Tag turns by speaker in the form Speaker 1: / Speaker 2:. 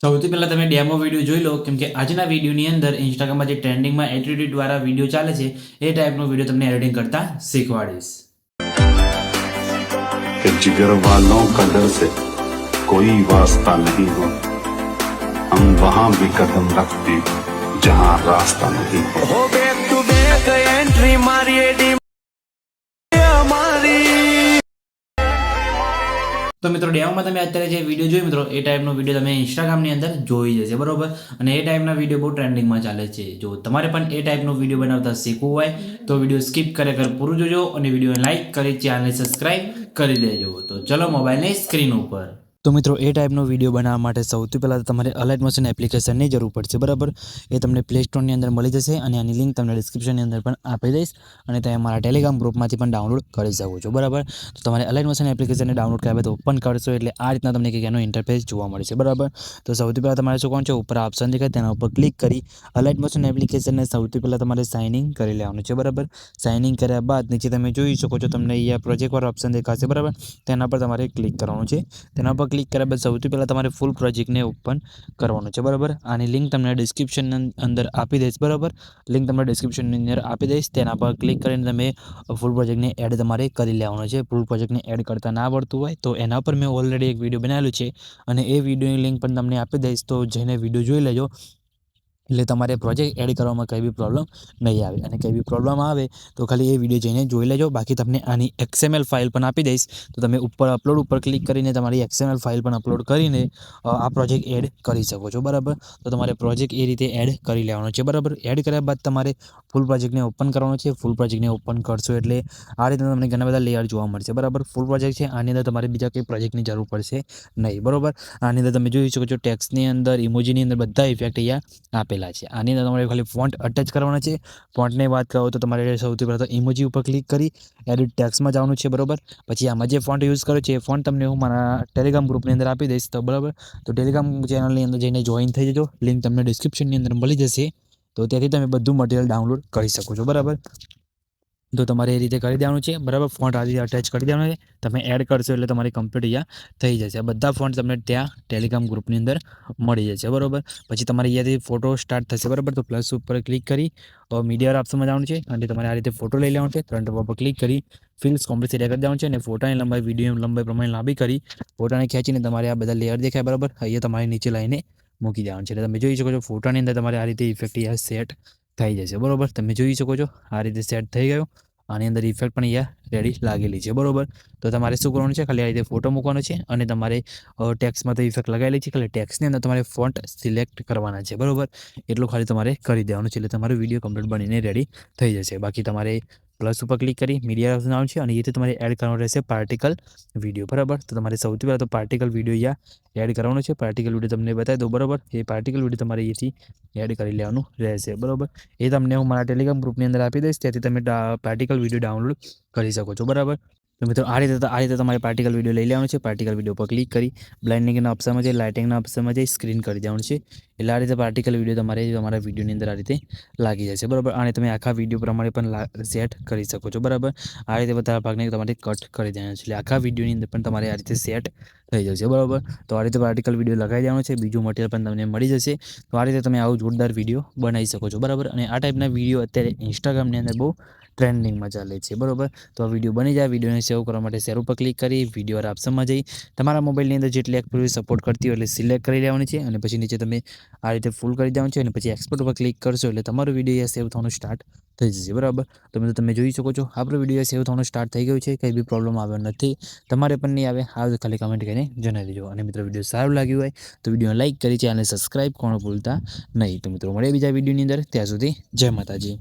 Speaker 1: સૌથી પહેલાં તમે ડેમો વિડીયો જોઈ લો, કેમ કે આજના વિડીયોની અંદર ઇન્સ્ટાગ્રામમાં જે ટ્રેન્ડિંગમાં એટીટ્યુડવાળા વિડીયો ચાલે છે એ ટાઈપનો વિડીયો તમને એડિટિંગ કરતા શીખવાડીશ.
Speaker 2: कि जिगर वालों का डर से कोई वास्ता नहीं हो, हम वहां भी कदम रखते जहां रास्ता नहीं हो
Speaker 3: बैक टू बैक एंट्री मारिए डी हमारी.
Speaker 1: તો મિત્રો ડેમોમાં તમે અત્યારે જે વિડીયો જોઈ મિત્રો એ ટાઈપનો વિડીયો તમે ઇન્સ્ટાગ્રામની અંદર જોઈ જશે, બરોબર. અને એ ટાઈપના વિડીયો બહુ ટ્રેન્ડિંગમાં ચાલે છે. જો તમારે પણ એ ટાઈપનો વિડીયો બનાવતા શીખવું હોય તો વિડીયો સ્કીપ કરે પૂરું જોજો અને વિડીયો લાઇક કરી ચેનલને સબસ્ક્રાઇબ કરી દેજો. તો ચલો મોબાઈલની સ્ક્રીન ઉપર. તો મિત્રો એ ટાઈપનો વિડીયો બનાવવા માટે સૌથી પહેલાં તમારે અલાઇટ મોશન એપ્લિકેશનની જરૂર પડશે, બરાબર. એ તમને પ્લે સ્ટોરની અંદર મળી જશે અને આની લિંક તમને ડિસ્ક્રિપ્શનની અંદર પણ આપી દઈશ અને તમે મારા ટેલિગ્રામ ગ્રુપમાંથી પણ ડાઉનલોડ કરી શકો છો, બરાબર. તો તમારે અલાઇટ મોશન એપ્લિકેશનને ડાઉનલોડ કર્યા બાદ ઓપન કરશો એટલે આ રીતના તમને કંઈક એનો ઇન્ટરફેસ જોવા મળશે, બરાબર. તો સૌથી પહેલાં તમારે શું કરવાનું છે, ઉપર ઓપ્શન દેખાય તેના ઉપર ક્લિક કરી અલાઇટ મોશન એપ્લિકેશનને સૌથી પહેલાં તમારે સાઇન ઇન કરી લેવાનું છે, બરાબર. સાઇન ઇન કર્યા બાદ નીચે તમે જોઈ શકો છો તમને અહીંયા પ્રોજેક્ટવાળો ઓપ્શન દેખાશે, બરાબર. તેના પર તમારે ક્લિક કરવાનું છે. તેના પર ક્લિક કર્યા બાદ સૌથી પહેલાં તમારે ફૂલ પ્રોજેક્ટને ઓપન કરવાનું છે, બરાબર. આની લિંક તમને ડિસ્ક્રિપ્શનની અંદર આપી દઈશ, બરાબર. લિંક તમને ડિસ્ક્રિપ્શનની અંદર આપી દઈશ. તેના પર ક્લિક કરીને તમે ફૂલ પ્રોજેક્ટને એડ તમારે કરી લેવાનો છે. ફૂલ પ્રોજેક્ટને એડ કરતા ના આવડતું હોય તો એના પર મેં ઓલરેડી એક વિડીયો બનાવેલું છે અને એ વિડીયોની લિંક પણ તમને આપી દઈશ, તો જઈને વિડીયો જોઈ લેજો. એટલે તમારે પ્રોજેક્ટ એડ કરવામાં કંઈ બી પ્રોબ્લેમ નહીં આવે અને કંઈ બી પ્રોબ્લેમ આવે તો ખાલી એ વિડીયો જઈને જોઈ લેજો. બાકી તમને આની XML ફાઇલ પણ આપી દઈશ, તો તમે ઉપર અપલોડ ઉપર ક્લિક કરીને તમારી XML ફાઇલ પણ અપલોડ કરીને આ પ્રોજેક્ટ એડ કરી શકો છો, બરાબર. તો તમારે પ્રોજેક્ટ એ રીતે એડ કરી લેવાનો છે, બરાબર. એડ કર્યા બાદ તમારે ફૂલ પ્રોજેક્ટને ઓપન કરવાનો છે. ફૂલ પ્રોજેક્ટને ઓપન કરશો એટલે આ રીતે તમને ઘણા બધા લેયર જોવા મળશે, બરાબર. ફૂલ પ્રોજેક્ટ છે, આની અંદર તમારે બીજા કંઈ પ્રોજેક્ટની જરૂર પડશે નહીં, બરાબર. આની અંદર તમે જોઈ શકો છો ટેક્સ્ટની અંદર ઇમોજીની અંદર બધા ઇફેક્ટ અહીંયા આપેલા છે. આની અંદર તમારે ખાલી ફોન્ટ અટેચ કરવાના છે. ફોન્ટની વાત કરો તો તમારે સૌથી પહેલાં તો ઇમોજી ઉપર ક્લિક કરી એડિટ ટેક્સ્ટમાં જવાનું છે, બરાબર. પછી આમાં જે ફોન્ટ યુઝ કરો છે એ ફોન્ટ તમને હું મારા ટેલિગ્રામ ગ્રુપની અંદર આપી દઈશ, તો બરાબર. તો ટેલિગ્રામ ચેનલની અંદર જઈને જોઈન થઈ જજો. લિંક તમને ડિસ્ક્રિપ્શનની અંદર મળી જશે, તો ત્યાંથી તમે બધું મટીરિયલ ડાઉનલોડ કરી શકો છો, બરાબર. તો તમારે એ રીતે કરી દેવાનું છે, બરાબર. ફોન્ટ આ રીતે અટેચ કરી દેવાનું છે. તમે એડ કરશો એટલે તમારી કમ્પ્લીટ અહીંયા થઈ જશે. બધા ફોન્ટ તમને ત્યાં ટેલિગ્રામ ગ્રુપની અંદર મળી જશે, બરાબર. પછી તમારે અહીંયાથી ફોટો સ્ટાર્ટ થશે, બરાબર. તો પ્લસ ઉપર ક્લિક કરી મીડિયા ઓપ્શનમાં જવાનું છે અને તમારે આ રીતે ફોટો લઈ લેવાનો છે. ફ્રન્ટ પર ક્લિક કરી ફિલ્સ કોમ્પ્લીટ એરિયા કરી દેવાનું છે અને ફોટાની લંબાઈ વિડીયોની લંબાઈ પ્રમાણે લાંબી કરી ફોટાને ખેંચીને તમારે આ બધા લેયર દેખાય, બરાબર. અહીંયા તમારે નીચે લઈને મૂકી દેવાનું છે. એટલે તમે જોઈ શકો છો ફોટાની અંદર તમારે આ રીતે ઇફેક્ટ અહીંયા સેટ થઈ જશે, બરાબર. તમે જોઈ શકો છો આ રીતે સેટ થઈ ગયો. આની અંદર ઇફેક્ટ પણ અહીંયા રેડી લાગેલી છે, બરાબર. તો તમારે શું કરવાનું છે, ખાલી આ રીતે ફોટો મૂકવાનો છે અને તમારે ટેક્સ્ટમાં તો ઇફેક્ટ લગાવેલી છે, ખાલી ટેક્સ્ટની અંદર તમારે ફોન્ટ સિલેક્ટ કરવાના છે, બરાબર. એટલું ખાલી તમારે કરી દેવાનું છે એટલે તમારો વિડીયો કમ્પ્લીટ બનીને રેડી થઈ જશે. બાકી તમારે પ્લસ ઉપર ક્લિક કરી મીડિયા ઓપ્શન આવશે અને એથી તમારે એડ કરવાનો રહેશે પાર્ટિકલ વિડીયો, બરાબર. તો તમારે સૌથી પહેલાં તો પાર્ટિકલ વિડીયો અહીંયા એડ કરવાનો છે. પાર્ટિકલ વિડીયો તમને બતાવી દો, બરાબર. એ પાર્ટિકલ વિડીયો તમારે અહીંથી એડ કરી લેવાનું રહેશે, બરાબર. એ તમને હું મારા ટેલિગ્રામ ગ્રુપની અંદર આપી દઈશ, ત્યાંથી તમે પાર્ટિકલ વિડીયો ડાઉનલોડ કરી શકો છો, બરાબર. તો મિત્રો આ રીતે તમારે પાર્ટિકલ વિડીયો લઈ લેવાનું છે. પાર્ટિકલ વિડીયો પર ક્લિક કરી બ્લાઇન્ડિંગના ઓપ્શનમાં જઈ લાઇટિંગના ઓપ્શનમાં જઈ સ્ક્રીન કરી દેવાનું છે. એટલે આ રીતે પાર્ટિકલ વિડીયો તમારા વિડીયોની અંદર આ રીતે લાગી જશે, બરાબર. અને તમે આખા વિડીયો પ્રમાણે પણ સેટ કરી શકો છો, બરાબર. આ રીતે બધા ભાગને તમારે કટ કરી દેવાનો છે એટલે આખા વિડીયોની અંદર પણ તમારે આ રીતે સેટ થઈ જશે, બરાબર. તો આ રીતે પાર્ટિકલ વિડીયો લગાવી દેવાનો છે. બીજું મટીરિયલ પણ તમને મળી જશે. તો આ રીતે તમે આવું જોરદાર વિડીયો બનાવી શકો છો, બરાબર. અને આ ટાઈપના વિડીયો અત્યારે ઇન્સ્ટાગ્રામની અંદર બહુ ટ્રેન્ડિંગમાં ચાલે છે, બરાબર. તો આ વિડીયો બની જાય. વિડીયોને સેવ કરવા માટે શેર ઉપર ક્લિક કરી વિડીયો ઓપ્શનમાં જઈ તમારા મોબાઈલની અંદર જેટલી એક્ટિવિટી સપોર્ટ કરતી હોય એટલે સિલેક્ટ કરી લેવાની છે અને પછી નીચે તમે આ રીતે ફૂલ કરી દેવાનું છે અને પછી એક્સપોર્ટ ઉપર ક્લિક કરશો એટલે તમારો વિડીયો સેવ થવાનું સ્ટાર્ટ થઈ જશે, બરાબર. તમે જોઈ શકો છો આપણો વિડીયો સેવ થવાનું સ્ટાર્ટ થઈ ગયું છે. કંઈ બી પ્રોબ્લેમ આવ્યો નથી. તમારે પણ નહીં આવે આ ખાલી કમેન્ટ કરીને જણાવી દેજો. અને મિત્રો વિડીયો સારું લાગ્યું હોય તો વિડીયો લાઇક કરી ચેનલને સબસ્ક્રાઇબ કરવાનું ભૂલતા નહીં. તો મિત્રો મળીએ બીજા વિડીયોની અંદર. ત્યાં સુધી જય માતાજી.